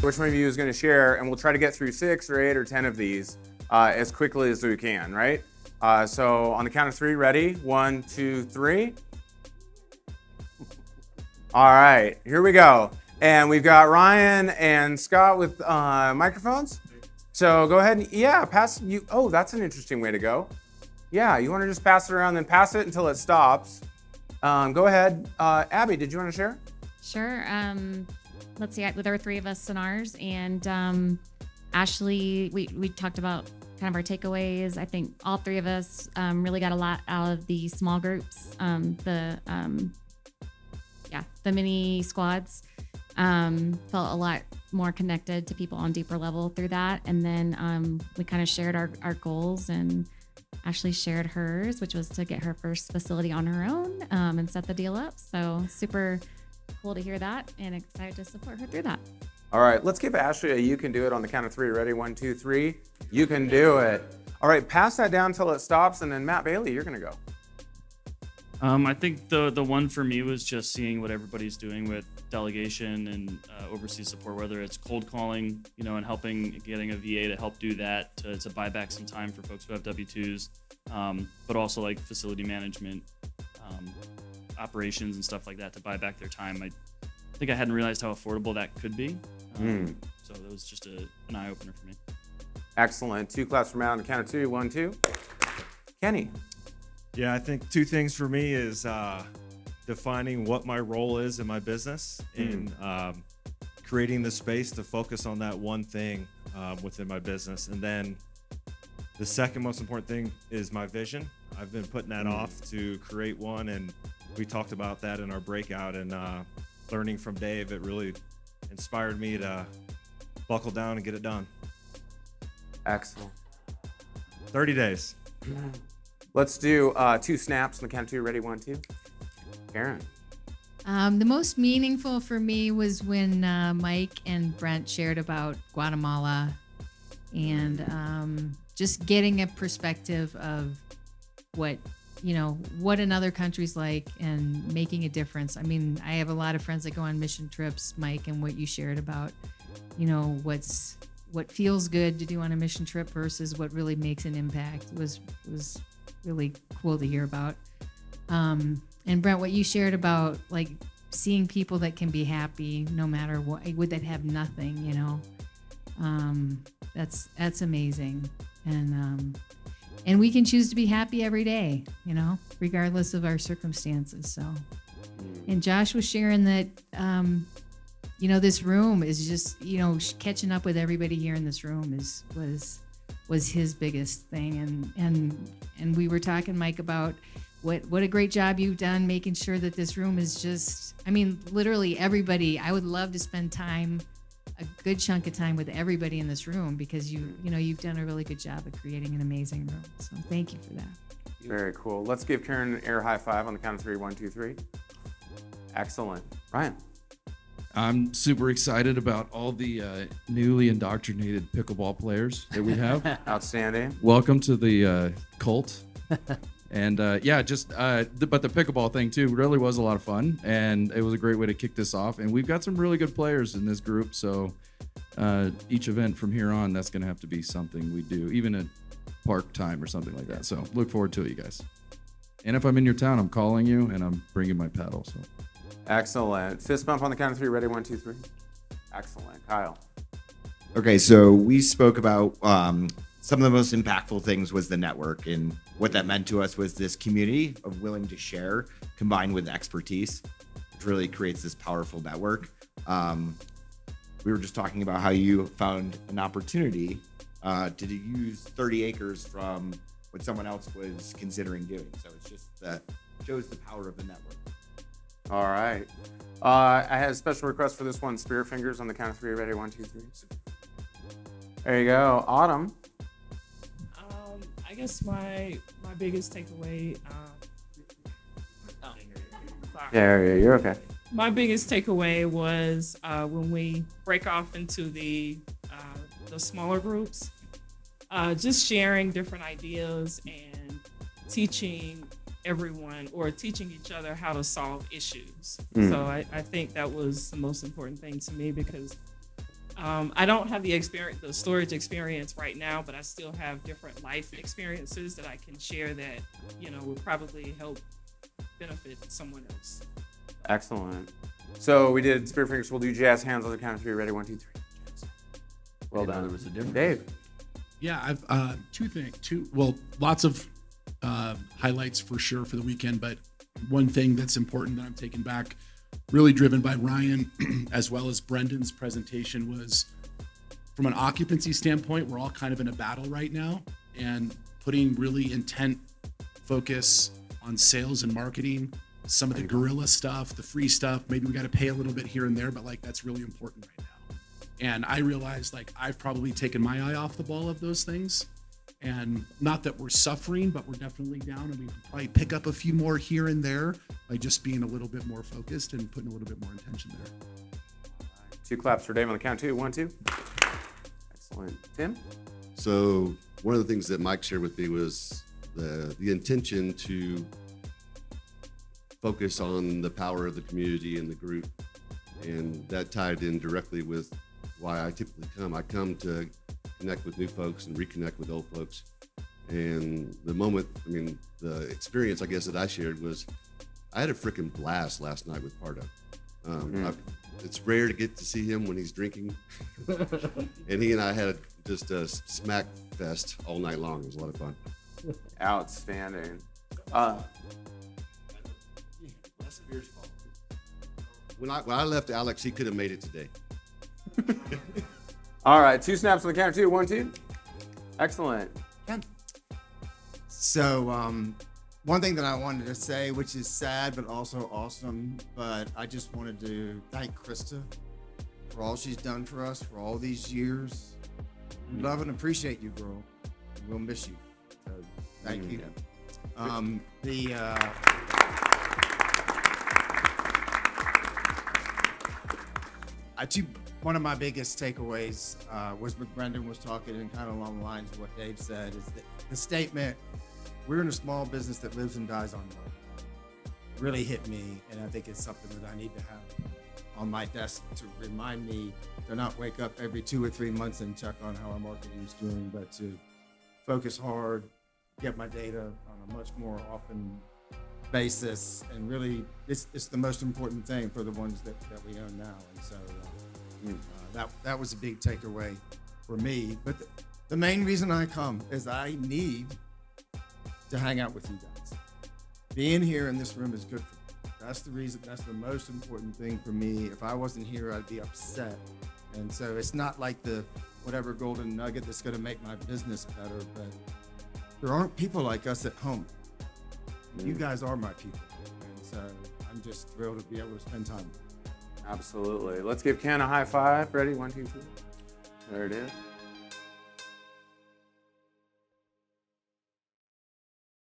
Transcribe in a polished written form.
which one of you is going to share, and we'll try to get through 6 or 8 or 10 of these as quickly as we can, right? So on the count of 3, ready? 1, 2, 3. All right, here we go. And we've got Ryan and Scott with microphones. So go ahead and, pass you. Oh, that's an interesting way to go. Yeah, you want to just pass it around, then pass it until it stops. Go ahead. Abby, did you want to share? Sure. Let's see, with our 3 of us in ours, and Ashley, we talked about kind of our takeaways. I think all 3 of us really got a lot out of the small groups, the mini squads. Felt a lot more connected to people on deeper level through that. And then we kind of shared our goals, and Ashley shared hers, which was to get her first facility on her own and set the deal up. So super cool to hear that, and excited to support her through that. All right, let's give Ashley a you can do it on the count of 3. Ready? 1, 2, 3. You can do it. All right, pass that down until it stops, and then Matt Bailey, you're going to go. I think the one for me was just seeing what everybody's doing with delegation and overseas support, whether it's cold calling, and helping getting a VA to help do that to buy back some time for folks who have W-2s, but also like facility management, operations and stuff like that to buy back their time. I think I hadn't realized how affordable that could be. So that was just an eye opener for me. Excellent. 2 claps from Matt on the count of 2. 1, 2. Kenny. Yeah, I think 2 things for me is defining what my role is in my business and creating the space to focus on that one thing within my business. And then the second most important thing is my vision. I've been putting that off to create one, and we talked about that in our breakout, and learning from Dave, it really inspired me to buckle down and get it done. Excellent. 30 days. Let's do 2 snaps on the count of 2. Ready? 1, 2. Karen. The most meaningful for me was when Mike and Brent shared about Guatemala, and just getting a perspective of what another country's like and making a difference. I mean, I have a lot of friends that go on mission trips, Mike, and what you shared about, what feels good to do on a mission trip versus what really makes an impact was really cool to hear about. And Brent, what you shared about like seeing people that can be happy no matter what, that have nothing, that's amazing. And we can choose to be happy every day, regardless of our circumstances. So, and Josh was sharing that, this room is just, catching up with everybody here in this room was his biggest thing. And we were talking, Mike, about what a great job you've done making sure that this room is just, literally everybody. I would love to spend time, a good chunk of time with everybody in this room, because you've done a really good job of creating an amazing room. So thank you for that. Very cool. Let's give Karen an air high five on the count of 3. 1, 2, 3. Excellent. Ryan. I'm super excited about all the newly indoctrinated pickleball players that we have. Outstanding. Welcome to the cult. And but the pickleball thing too really was a lot of fun, and it was a great way to kick this off. And we've got some really good players in this group, so each event from here on, that's going to have to be something we do, even at park time or something like that. So look forward to it, you guys. And if I'm in your town, I'm calling you, and I'm bringing my paddle. So. Excellent. Fist bump on the count of 3. Ready? 1, 2, 3. Excellent. Kyle. Okay, so we spoke about some of the most impactful things was the network, and what that meant to us was this community of willing to share combined with expertise, which really creates this powerful network. We were just talking about how you found an opportunity to use 30 acres from what someone else was considering doing. So it's just shows the power of the network. All right. I had a special request for this one. Spear fingers on the count of 3. Ready? 1, 2, 3. There you go. Autumn. I guess my biggest takeaway. Yeah, you're okay. My biggest takeaway was when we break off into the smaller groups, just sharing different ideas and teaching everyone or teaching each other how to solve issues. So I think that was the most important thing to me, because I don't have the storage experience right now, but I still have different life experiences that I can share that, will probably help benefit someone else. Excellent. So we did Spirit Fingers. We'll do jazz hands on the count of 3. Ready? 1, 2, 3. Jazz. Well Didn't know done. there was a difference. Dave. Yeah, I've lots of highlights for sure for the weekend, but one thing that's important that I'm taking back, really driven by Ryan as well as Brendan's presentation, was from an occupancy standpoint, we're all kind of in a battle right now, and putting really intent focus on sales and marketing, some of the guerrilla stuff, the free stuff, maybe we got to pay a little bit here and there, but like that's really important right now. And I realized like I've probably taken my eye off the ball of those things. And not that we're suffering, but we're definitely down, and we can probably pick up a few more here and there by just being a little bit more focused and putting a little bit more intention there. 2 claps for Dave on the count. 2, 1, 2. Excellent. Tim? So one of the things that Mike shared with me was the intention to focus on the power of the community and the group. And that tied in directly with why I typically come. I come to connect with new folks and reconnect with old folks. And the experience, I guess, that I shared was I had a freaking blast last night with Pardo. It's rare to get to see him when he's drinking. And he and I had just a smack fest all night long. It was a lot of fun. Outstanding. When I left Alex, he could have made it today. All right, 2 snaps on the count. 2, 1, 2. Excellent. Ken? So, one thing that I wanted to say, which is sad but also awesome, but I just wanted to thank Krista for all she's done for us for all these years. We love and appreciate you, girl. We'll miss you. So, thank you. One of my biggest takeaways was what Brendan was talking, and kind of along the lines of what Dave said, is that the statement, "We're in a small business that lives and dies on marketing," really hit me, and I think it's something that I need to have on my desk to remind me to not wake up every 2 or 3 months and check on how our marketing is doing, but to focus hard, get my data on a much more often basis, and really, it's the most important thing for the ones that we own now, and so. That was a big takeaway for me. But the main reason I come is I need to hang out with you guys. Being here in this room is good for me. That's the reason. That's the most important thing for me. If I wasn't here, I'd be upset. And so it's not like the whatever golden nugget that's going to make my business better. But there aren't people like us at home. You guys are my people. And so I'm just thrilled to be able to spend time with you. Absolutely. Let's give Ken a high five. Ready? 1, 2, 3. There it is.